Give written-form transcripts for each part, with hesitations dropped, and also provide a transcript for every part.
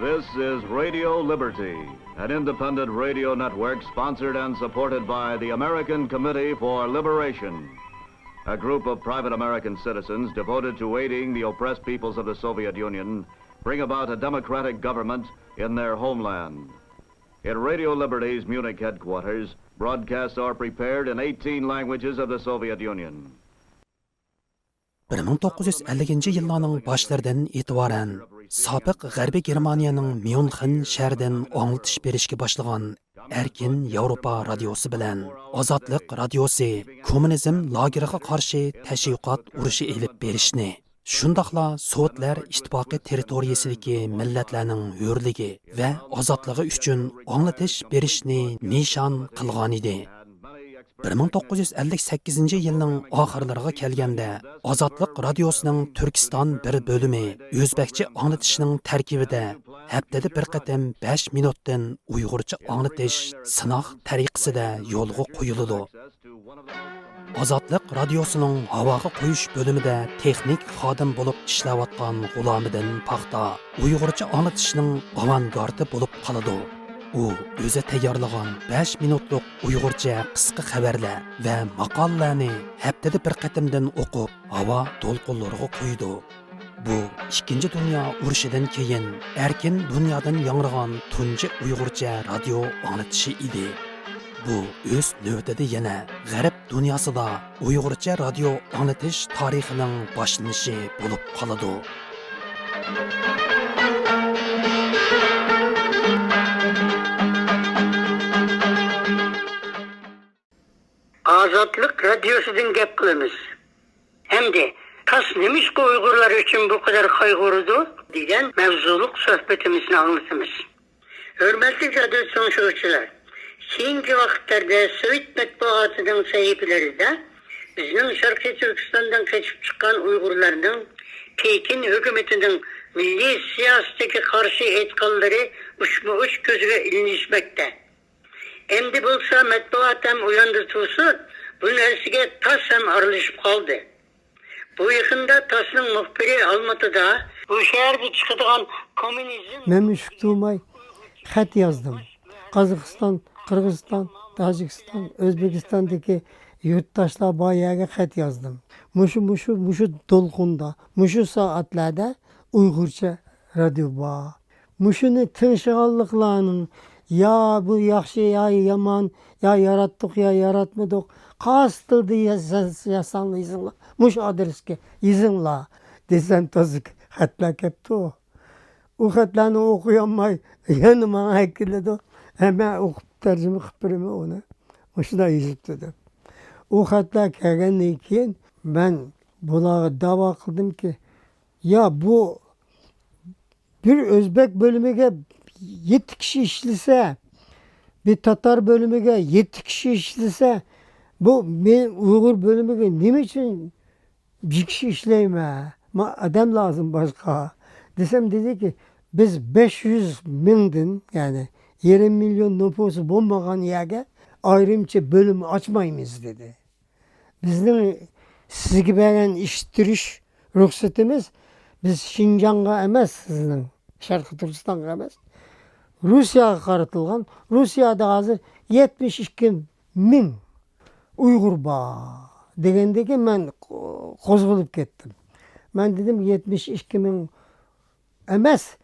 This is Radio Liberty, an independent radio network sponsored and supported by the American Committee for Liberation, a group of private American citizens devoted to aiding the oppressed peoples of the Soviet Union bring about a democratic government in their homeland. In Radio Liberty's Munich headquarters, broadcasts are prepared in 18 languages of the Soviet Union. 1950 yillarning boshlaridan e'tiboran sobiq G'arbiy Germaniyaning Myunxen shahridan anglitish berishga boshlagan Erkin Yevropa radiosi bilan Ozodlik radiosi kommunizm lageriga qarshi tashviqot urushi elib berishni, shundaqla Sovetlar ittifoqi territoriyasidagi millatlarning hurligi va ozodligi uchun anglitish berishni nishon qilgan edi. 1958 yilning oxirlariga kelganda Ozodlik radiosining Turkiston bir bo'limi o'zbekcha anglitishning tarkibida haftada bir qatam 5 minutdan Uyg'urcha anglitish sinoq tariqasida yo'lga qo'yiladi. Ozodlik radiosining havoga qo'yish bo'limida texnik xodim bo'lib ishlayotgan G'ulomiddin Paxta Uyg'urcha anglitishning avanggardi bo'lib qoladi. U o'zi tayyorlagan 5 minutlik Uyg'urcha qisqa xabarlar va maqolalarni haftada bir qatimdan o'qib, havo to'lqinlariga qo'ydi. Bu Ikkinchi dunyo urushidan keyin erkin dunyodan yangragan tunji Uyg'urcha radio anglitishi edi. Bu o'z navbatida yana G'arb dunyosida Uyg'urcha radio anglitish tarixining boshlanishi bo'lib qoladi. Azadlık radyosudan gap qilamiz. Hamda tas nemişki Uyg'urlar uchun bu kadar qayg'urdi degan mavzuliq suhbatimizni anglatamiz. Hurmatli radio tinglovchilar, keyingi vaqtlarda Sovet matbuotining sahifalarida bizning Sharqiy Turkistondan qochib chiqqan Uyg'urlarning Pekin hukumatining milliy siyosatga qarshi aytganlari ushma-ush ko'zga ilinishmoqda. Endi bo'lsa matbuot ham uyandı tursun, bu narsaga tas ham aralashib qoldi. Bu yaqinda tasning muxbiri Almatada bu shaharda chiqadigan kommunizm Men mushtumay xat yozdim. Qozog'iston, Qirg'iziston, Tojikiston, O'zbekistondagi yurtdoshlar boyaga xat yozdim. Mushu to'lqinda, mushu soatlarda Uyg'urcha radio bor. Mushuni tinchg'anliqlarning ya bu yaxshi ya yomon ya yaratdik ya yaratmadik qaysi tilda yazsanlaysizlar mush adresga yozinglar desam to'ziq xatlar kelibdi. U xatlarni o'qiy olmay yana menga aytiladi. Men o'qib tarjima qilib beraman uni. Shunday yozibdi deb. U xatlar kelgandan keyin men bularga da'vo qildimki, ya bu bir o'zbek bo'limiga 7 kishi ishlasa, bir Tatar bölümüge 7 kishi ishlasa, bu men Uyg'ur bölümüge nima uchun bir kishi ishlayman? Ma adam lazım başka. Desem dedi ki, biz 500 mingdan, yani 20 milyon nüfusu bo'lmagan yerga ayrimcha bölüm açmaymiz dedi. Bizning sizga bergan ishtirish ruxsatimiz biz Şinjanga emas, sizning Sharqiy Turkistonga emas, Rusiyaga qaratilgan. Rusiyada hozir 72 ming Uyg'ur bor degandagi men qo'zg'alib ketdim. Men dedim 72 ming emas,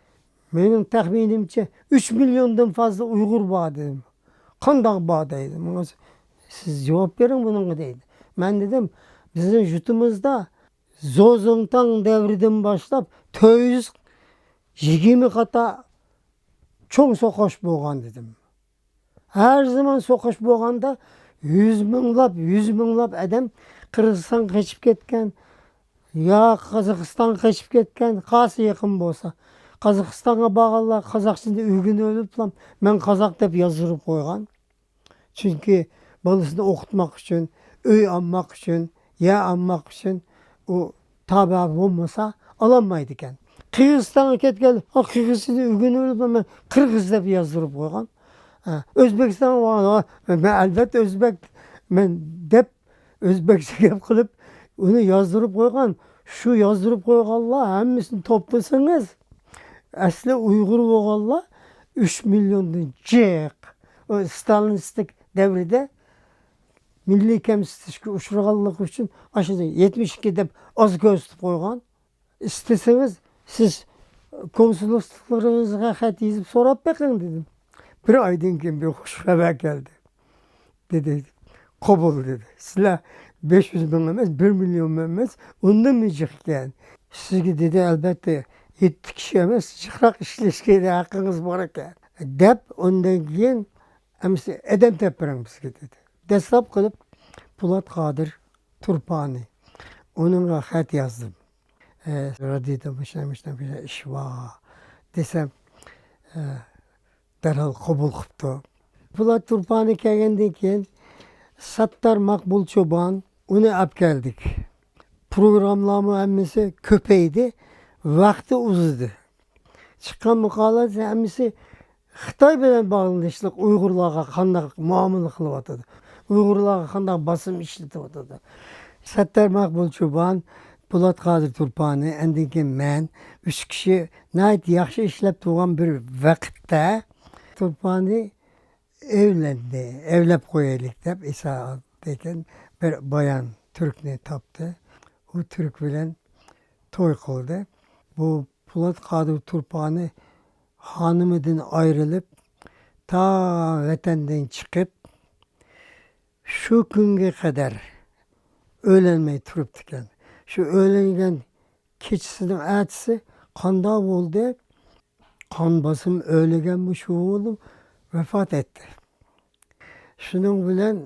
mening taxminimcha 3 milyondan fazla Uyg'ur bor dedim. Qanday bor dedim. Siz javob bering bunga dedi. Men dedim, bizning jutumizda Zozongtang davridan boshlab 420 qata çoğun soqosh bo'lgan dedim. Her zaman soqosh bo'lganda 100 minglab adam Qirg'iziston qochib ketgan, ya Qozog'iston qochib ketgan, qaysi yaqin bo'lsa. Qozog'istonga borganlar qozoqchada o'rganib oliblar. Men qozoq deb yozdirib qo'ygan. Chunki bolasini o'qitmoq uchun, uy olmoq uchun, ya olmoq uchun u tabiat bo'lmasa ololmaydi ekan. Qirg'izistonga ketgan, Qirg'izchada o'rganib olibman, Qirg'iz deb yozdirib qo'ygan. O'zbekiston men albatta o'zbek men deb o'zbekcha gap qilib uni yozdirib qo'ygan. Shu yozdirib qo'yganlar hammasini to'plasangiz Asli Uyghur bo'lganlar 3 milliondan jiq. O Stalinistik devrede milliy kamsitishga uchraganlik uchun aşıda 72 deb oz ko'rsatib qo'ygan. İsteseniz siz konsolosluklarinizga xat yozib so'rab beqing dedim. Bir aydan keyin bir xush xabar keldi. Dedi, qabul dedi. Sizlar 500 bin emas, 1 milyon emas, undan mı jiqkan? Sizga dedi albatta 7 kishi emas, jiqroq ishlashga haqqingiz bor ekan. Deb undan keyin amsi adam tepirang bizga dedi. Dastlab qilib Po'lat Qodir Turpani. Onunla xat yazdım. Radyoda başlamışdan bir iş var desem derhal kabul qilibdi. Po'lat Turpani kelgandan keyin Sattar Maqbul Çoban uni olib keldik. Programlarımız hammasi ko'paydi, vaqti uzdi. Chiqqan maqolat hammasi Xitoy bilan bog'lanishliq Uyg'urlarga qanday muomala qilyotdi. Uyg'urlarga qanday bosim ishlatyotdi. Sattar Maqbul Çoban, Po'lat Qodir Turpani, undan keyin men 3 kishi nayt yaxshi ishlab turgan bir vaqtda Turpani evlendi. Evlab qo'yaylik deb Isa degan bir bayan Türkni topdi. O Türk bilan to'y qildi. Bu Po'lat Qodir Turpani hanımıdan ayrılıp ta vatandan çıkıp şu günge kadar öğlenmeyi turupdikan. Şu öğlengen keçisinin ertesi kanda oldu. Kan basım öğlegen bu şu oğlum vefat etti. Şunun bilen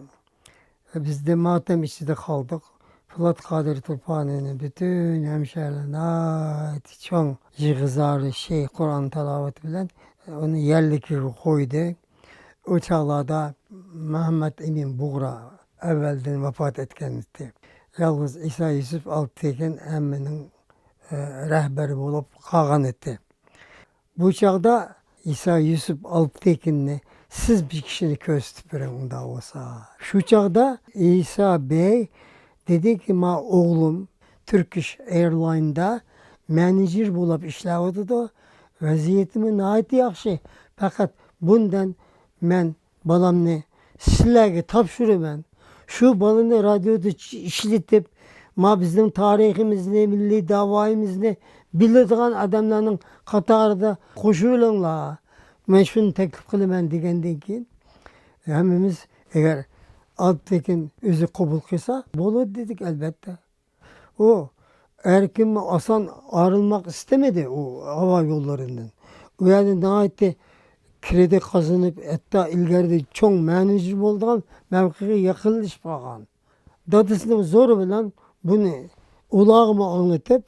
biz de matem içinde kaldık. Po'lat Qodir Turpani'nin bütün hemşehrilerine çok yığızarlı Kur'an talavet bilen onu yerlikleri koydu. O çağlarda Mehmet Emin Buğra evvelden vefat etkenlikti. Yalnız İsa Yusuf Alptekin emminin rehberi olup kalgan etti. Bu çağda İsa Yusuf Alptekin'le siz bir kişini köstüpürün onda olsa. Şu çağda İsa Bey dedi ki ma oğlum Turkish Airlines'da menajer bulup işlevdi da vaziyetimi nayet yaxşı. Fakat bundan men balamni sizlerge tapşırıyorum. Şu balını radyoda işletip ma bizim tarihimizni, milli davayimizni biladigan adamlarning qatorida qo'shilinglar. Men shuni taklif qilaman degandan keyin hammamiz agar Alptekin o'zi qabul qilsa bo'ladi dedik albatta. O erkin asan ayrılmak istemedi o hava yollarından. O yani nihayette kredi kazanıp hatta ilgerde çok menajer olduğun mevkiye yakınlaşıp kalgan. Dadısının zoru bilen bunu ulağıma anlatıp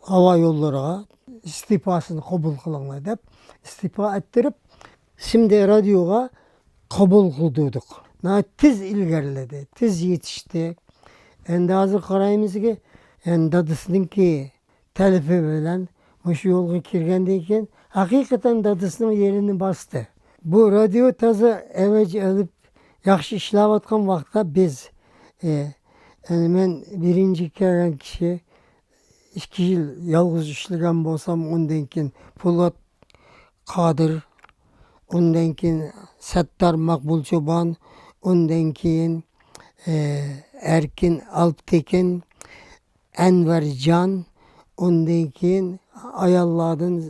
hava yollara istifasını kabul kılanlar dep istifa ettirip şimdi radyoga kabul kıldık. Tiz ilgeriledi, tiz yetişti. Endi hazır qaraymiz ki dadısının ki telifi bilen şu yolga kirgenden keyin hakikaten dadısının yerini bastı. Bu radyo taza evvelce alıp yaxşı işlewatkan vaqtda biz yani men birinci kelgen kişi 2 yıl yalnız işlegen bolsam ondan keyin Po'lat Qodir, ondan keyin Sattar Maqbul Çoban, ondan keyin Erkin Alptekin, Enver Can, ondan keyin ayallardan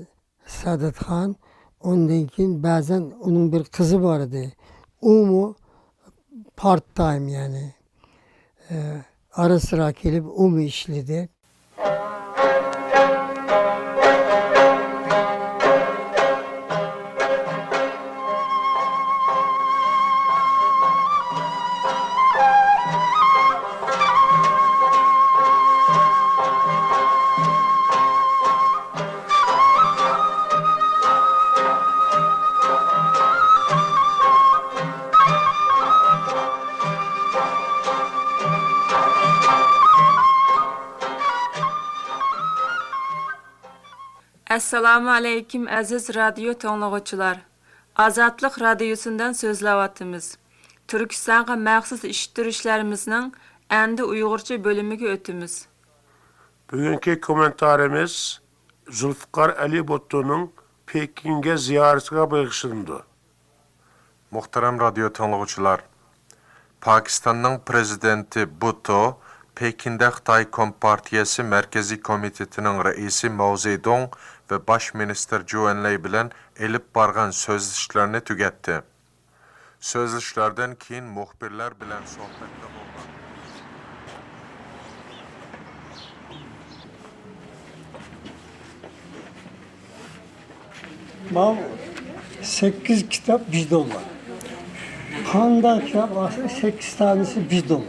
Sadat Khan, ondan keyin bazen onun bir kızı vardı. Umu part time yani. Ara sıra gelip Umu işledi. Assalamu alaykum aziz radyo tinglovchilar. Azatliq radiosundan so'zlayapmiz. Turkistonga maxsus eshittirishlerimizning endi Uyg'urcha bo'limiga o'tamiz. Bugünkü komentarimiz Zulfikar Ali Bhutto'nun Pekin'e ziyaretine bağışlandı. Muhtaram radyo tanıgıçılar, Pakistan'ın prezidenti Bhutto, Pekin'de Xitay Kompartiyası Merkezi Komitetinin reisi Mao Zedong ve Baş Minister Zhou Enlai bilen elip bargan sözleşlerini tügetti. Sözleşlerden keyin muhbirler bilen sohbette bulundu. Mao 8 kitap bizde olan. Kanda kitap varsa 8 tanesi bizde olan.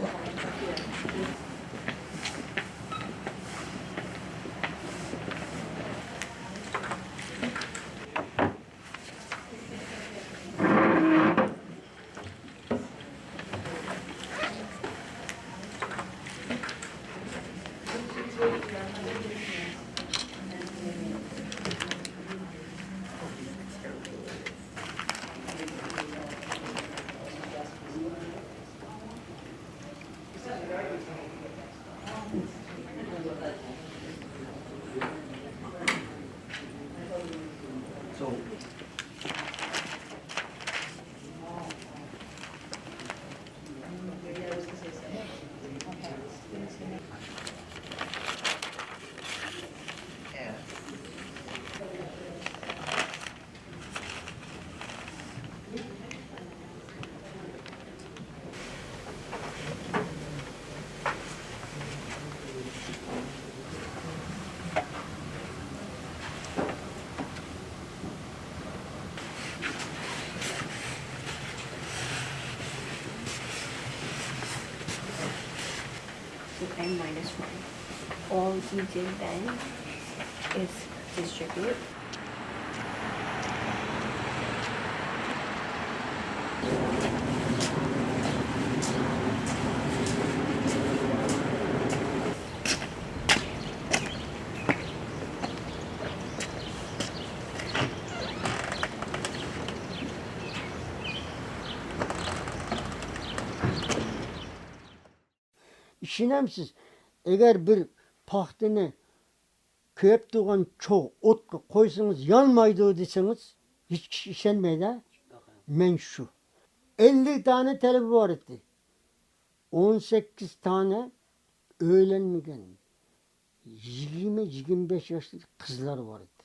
N-1. All DJ band is distributed. İşinemsiz. Eğer bir pahtını köp doğan çoğu otga koysanız yanmaydı deseniz hiç kişi işenmeydi. Men şu. 50 tane talebi var etti. 18 tane öğlenmegen 20-25 yaşlı kızlar var etti.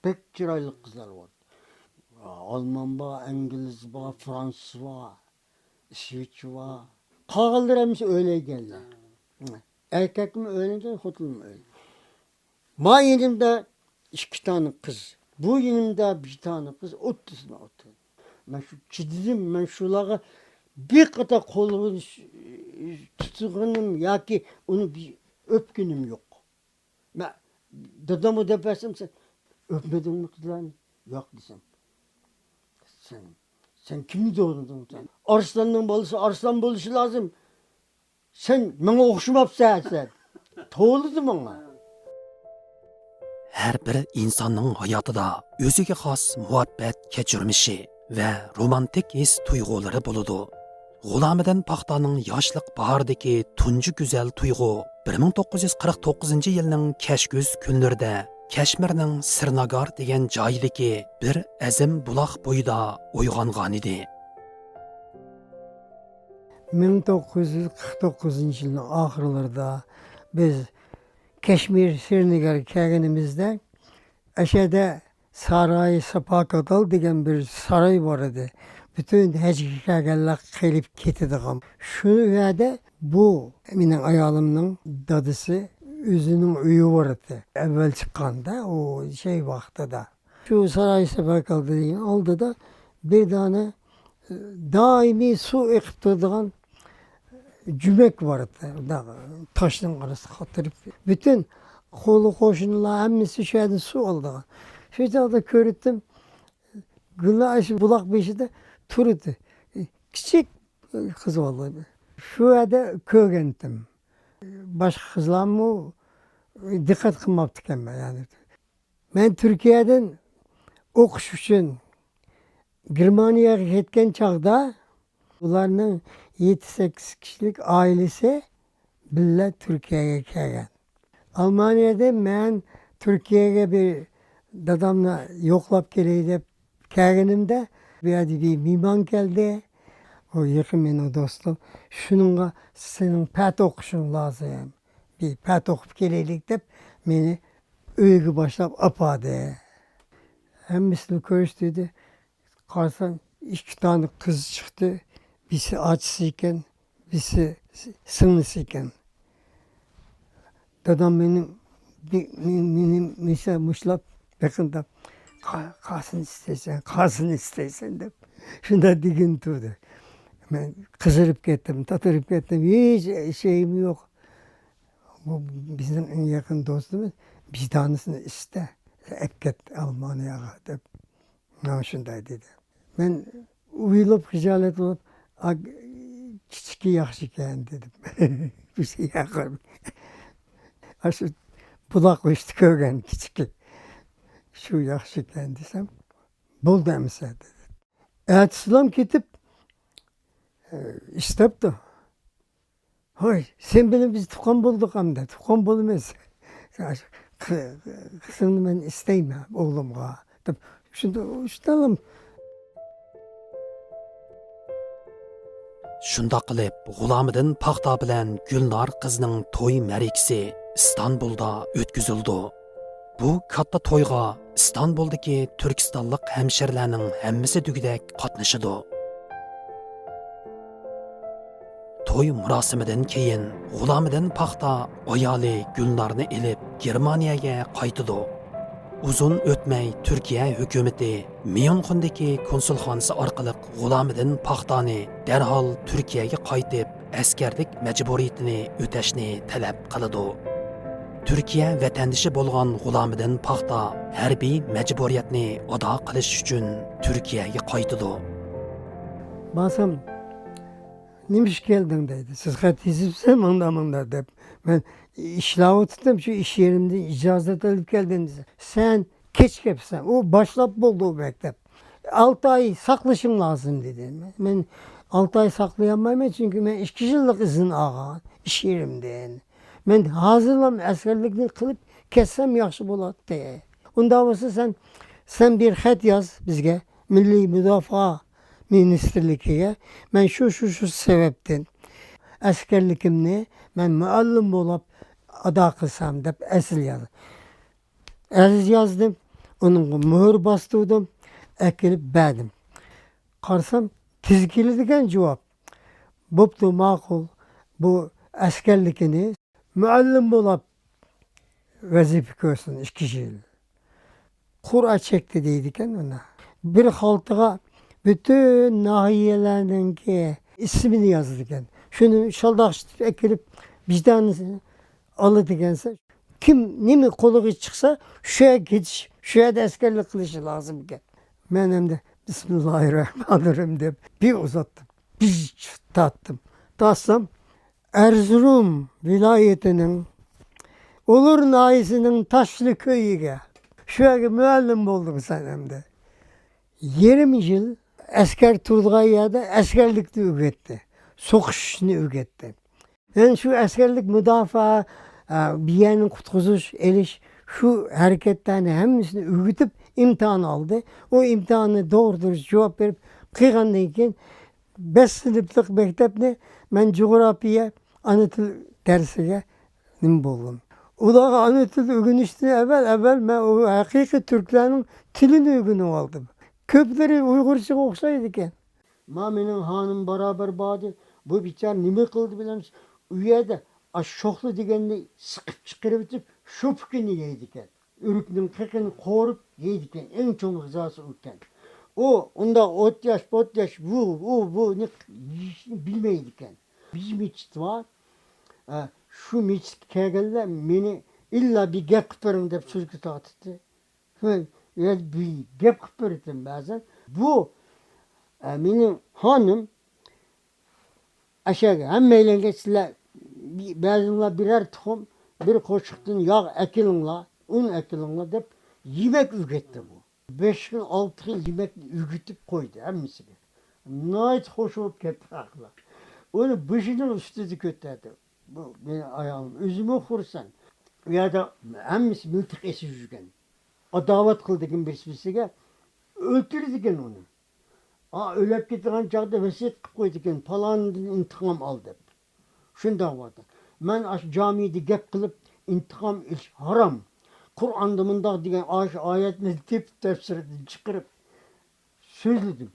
Pek çıraylı kızlar var. Alman var, İngiliz var, Fransız var, İsveç var. Kağıldır hemsi öyle geldi. Erkek mi öyle geldi, hotul mu öyle. Ma yenimde 2 tane kız. Bu yenimde 1 tane kız. Otuzuna oturdu. Ben şu çididim, ben şulağa bir kadar kolumu tutuğunum ya ki onu bir öpkünüm yok. Ben dadamı depersem sen öpmedin mi kızlarını? Yok desem. Sen kimi doğurdun sen? Arslanın balısı arslan buluşu lazım. Sen bana okşumapsan sen. Toğludu bana. Her bir insonning hayotida o'ziga xos muhabbat kechirmishi va romantik his tuyg'ulari bo'ladi. G'ulamidan paxtaning yoshlik bahoridagi tunji go'zal tuyg'u 1949-yilning kashkuz kunlarida Kashmirning Sirnagar degan joyidagi bir azim buloq bo'yida uyg'ongan edi. 1949 yılın ahırlarında biz Keşmir Sirnagar kelgenimizde aşağıda Saray Sapakadal degen bir saray var idi. Bütün hecki kelgenler gelip ketediğim. Şunu verdi bu benim ayalımın dadısı özünün üyü var idi. Evvel çıkkanda o şey vakti da. Şu Saray Sapakadal degen aldı da bir tane daimi su ekip durduğun cümek vardı. Taşın arası katırıp. Bütün kolu koşunlar hemmisi şöyle su aldı. Şöyle da körüttüm. Güllaş bulak beşi de turudu. Küçük kız oldu. Şöyle kögendim. Başka kızlar mı dikkat kılmaptık ama yani. Ben Türkiye'den okuş için Germaniyaga ketken çağda ularning 7-8 kişilik ailesi billa Türkiye'ye kelgan. Almaniyada men Türkiye'ye bir dadamla yoklap geleyim dep kelgenimde bir yerde bir mimon geldi. O yakın benim dostum. Şununla senin pet okuşun lazım. Bir pet okup geleylik dep beni öykü başlap apadı. Hem misli görüştüydü. Karsan 2 tane kız çıktı. Birisi açsıyken, birisi sınlısıyken. Dadam benim mesela mışlap yakında kalsın isteysen de şunda digin durdu. Ben kızırıp gittim, tatırıp gittim. Hiç şeyim yok. Bu bizim en yakın dostumuz. Bir tanesini iste. Hep git Almanya'ya dep. Ne şunday dedi. Ben uyulup hicalet olup küçük yaxşı ekan dedim. Bir şey yakın. Şu bulak uçtu kögen küçük. Şu yaxşı ekan desem. Bol demse dedi. Ertesilam ketip istepti. Hay sen benim biz tukan bulduk hem de. Tukan bulmaz. Kızını ben isteyme oğlumga. Şimdi ustalım. Shundoq qilib, G'ulomidin paxta bilan Gulnar qizning to'y ma'rakasi İstanbulda o'tkazildi. Bu katta to'yga İstanbuldagi Turkistonlik hamshirlarning hammasi dugdak qatnashidi. To'y murosimidan keyin G'ulomidin paxta ayoli Gulnarni elib Germaniyaga qaytdi. Uzun o'tmay Turkiya hukumati Myunxendagi konsulxonasi orqali G'ulomidin paxtani darhol Turkiyaga qaytib, askarlik majburiyatini o'tashni talab qiladi. Turkiya vatandoshi bo'lgan G'ulomidin paxta harbiy majburiyatni ado qilish uchun Turkiyaga qaytdi. Basam nimiş geldin dedi. Siz hatizimsen mında dep. Ben işlavı tuttum şu iş yerimde icazet alıp geldiniz. Sen geç gepsen. O başlap buldu o mektep. 6 ay saklaşım lazım dedi. Ben 6 ay saklayamayım çünkü ben 2 yıllık izin ağa iş yerimden. Ben hazırlam askerlikini kılıp kessem yaxşı bolat diye. Onda olsa sen bir xat yaz bizge. Milli Müdafaa Ministerliğe. Ben şu sebepten askerlikimni ben muallim olup ada kılsam dep esil yazdım. Aziz yazdım. Onun mühür bastırdım. Ekilip verdim. Karsam tizgili degen cevap. Buptu makul bu askerlikini muallim olup vazife görsün 2 yıl. Kura çekti deydiken ona. Bir haltığa bütün nahiyelerindeki ismini yazdıken. Şunu şaldak ekilip vicdanını alıdıkense kim nimi kolu çıksa şuraya gidiş, şuraya da askerlik kılışı lazım iken. Ben hem de Bismillahirrahmanirrahim deyip bir uzattım. Bir tattım. Tatsam Erzurum vilayetinin Olur nahisinin Taşlı köyüge. Şuraya müellim oldum sen hem de. 20 yıl asker Turgaya'da askerlikte üretti. Sokuşunu üretti. Yani şu askerlik müdafaa, bir yerini kutkuzuş, eliş, şu hareketlerini hepsini üretip imtihan aldı. O imtihanı doğru dürüst cevap verip kıyğandayken 5 sınıflık mektepte ben coğrafya anıtıl dersine buldum. Ulağı anıtıl öğrenişti evvel ben o hakiki Türklerin tilini öğrenip aldım. Köpleri Uygurca oksaydı iken. Mami'nin hanım beraber bağdı. Bu biçar nime kıldı bilemez. Üyede şoklu digenini sıkıp çıkarıp şopkini yeydiken. Ürükünün kekini korup yeydiken. En çok rızası ürken. O onda ot yaş bu ne bilmeydiken. Bir miçit var. Şu miçit kegeller beni illa bir gep kıpırım deyip sözgü tatıttı. Yani bir gep kıpırdım bazen. Bu benim hanım aşağı hem eğlencesiyle bazılar birer tohum bir koşuktan yağ ekilinle un ekilinle deyip yemek üretti bu. 5 gün 6 yıl yemek üretip koydu hemisi. Nait hoş olup gitti akla. Onu başının üstüne kötüydü. Bu benim ayağım. Üzümü kursan. ya da hemmisi mültikesi yüzgen. Adavat kıldıkın birisine öldürürdükken onu. Ölüp gittiğin çağda vesiyet kılıp koydukken falan intikam aldı. Şunda vardı. Ben camide gep kılıp intikam iş haram. Kur'an'da mındak diyen ayetini tefsirini çıkarıp sözledim.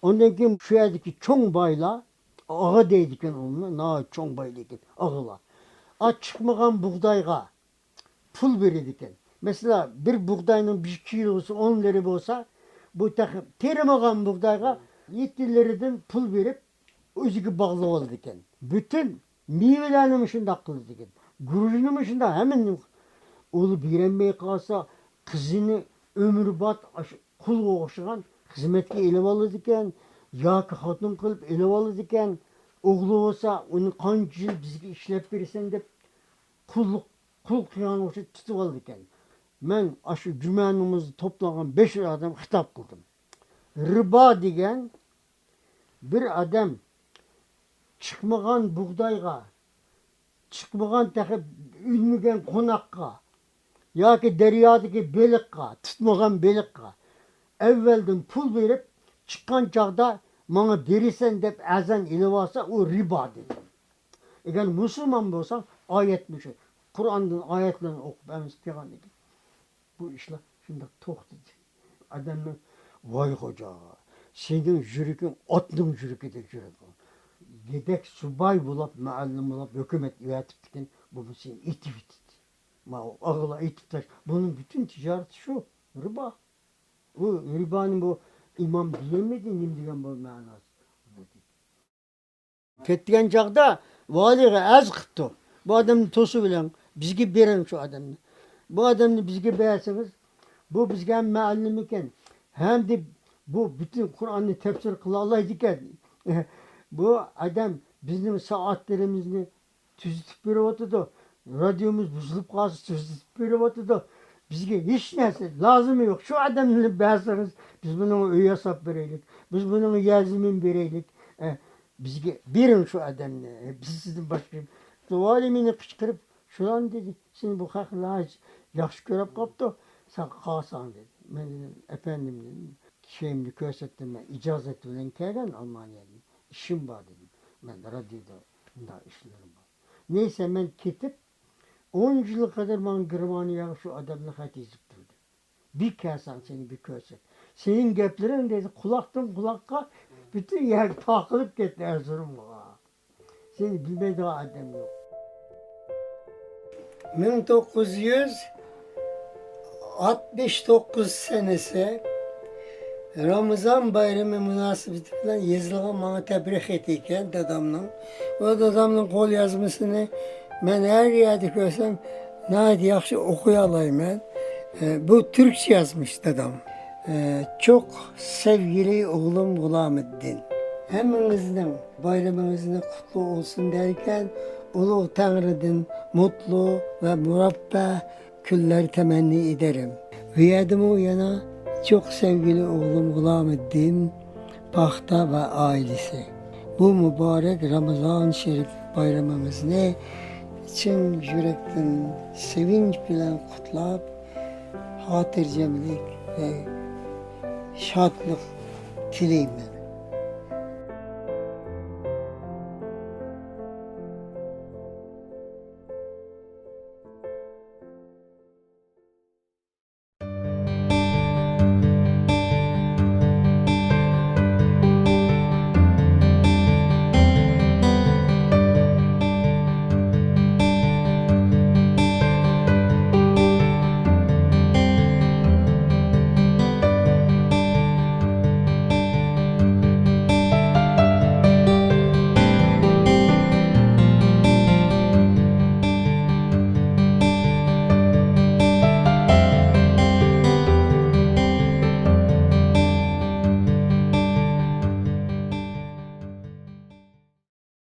Ondan kim şu yerdeki çoğun bayla ağa deydikken onunla çoğun baylayken ağıla. Çıkmagan buğdayga pul verirdikken. Mesela bir buğdayının 1 kilosu 10 lira olsa bu takım teremagan buğdayga 7 liradan pul verip özüge bağlı oldu iken. Bütün meyvelerini şunda kıldı iken. Gururunu şunda hemen oğlu birenmeye kalsa kızını ömürbat kul oğuşan hizmetke elep alır iken, yaki hatun kılıp elep alır iken, oğlu olsa onu kaç yıl bizge işlep verirsen de kul kıyan olsa tutup alır iken. Ben aşı cümenimizi toplanan 5 adam hitap kıldım. Riba degen bir adam çıkmagan buğdayga, çıkmagan takip ünmügen konakka, yaki deryadaki belikka, tutmagan belikka, evvelden pul verip çıkan çağda bana verirsen dep azan ilivasa o riba dedi. Eğer Müslüman olsan ayetmiş. Kur'an'dan ayetlerini okup ben isteyen dedi. Bu işler şimdi tok dedi. Adamın vay hoca senin jürikin atның jürikide jürek. Yedek subay bulup, muallim bulup, hükümet üretip diken bu senin itivit. Ağla itip taş. Bunun bütün ticareti şu. Riba. Bu ribanın bu imam diyemedi diyen bu manası. Fethiyen çağda valiye az kıttı. Bu adamın tosu bilen bizge veren şu adamını. Bu adamını bizge beğenseniz bu bizge hem muallim iken hem de bu bütün Kur'an'ı tefsir kılalaydı iken bu adam bizim saatlerimizni tüzütüp verip oturdu. Radyomuz buzulup kalsın tüzütüp verip oturdu. Bizge hiç neyse lazım yok. Şu adamını beğenseniz biz bunun öyle hesap vereylik. Biz bunun yazımını vereylik. Bizge verin şu adamını. Biz sizin başka valimini kışkırıp şulan dedi. Şimdi bu hakla yaxşı görüp kaptı. Sen kalsan dedi. Ben dedim efendim dedim. Şeyimni gösterdim ben icazet bilen kelgen Almanya'dan. İşim var dedim. Ben de radyoda işlerim var. Neyse ben ketip 10 yıl kadar ben Germaniya şu adamla hat yazıp durdu. Bir kelsen seni bir görsen. Senin geplerin dedi kulaktan kulakka bütün yer takılıp gitti Erzurum'a. Seni bilmediği adam yok. 1969 senesi Ramazan bayramı münasebetiyle yazılgan bana tebrik etiyken dadamla. O dadamın kol yazmasını ben her yerde görsem neydi yaxşı okuyalayım ben. Bu Türkçe yazmış dadam. Çok sevgili oğlum Gulamuddin. Heminizin bayramınızın kutlu olsun derken Ulu Tanrı'dan mutlu ve murabba küller temenni ederim. Viyadım o yana çok sevgili oğlum Gulamuddin, Paxta ve ailesi. Bu mübarek Ramazan-ı Şerif bayramımızı için yürekten sevinç bilen kutlap, hatırcemlik ve şadlık dileyim ben.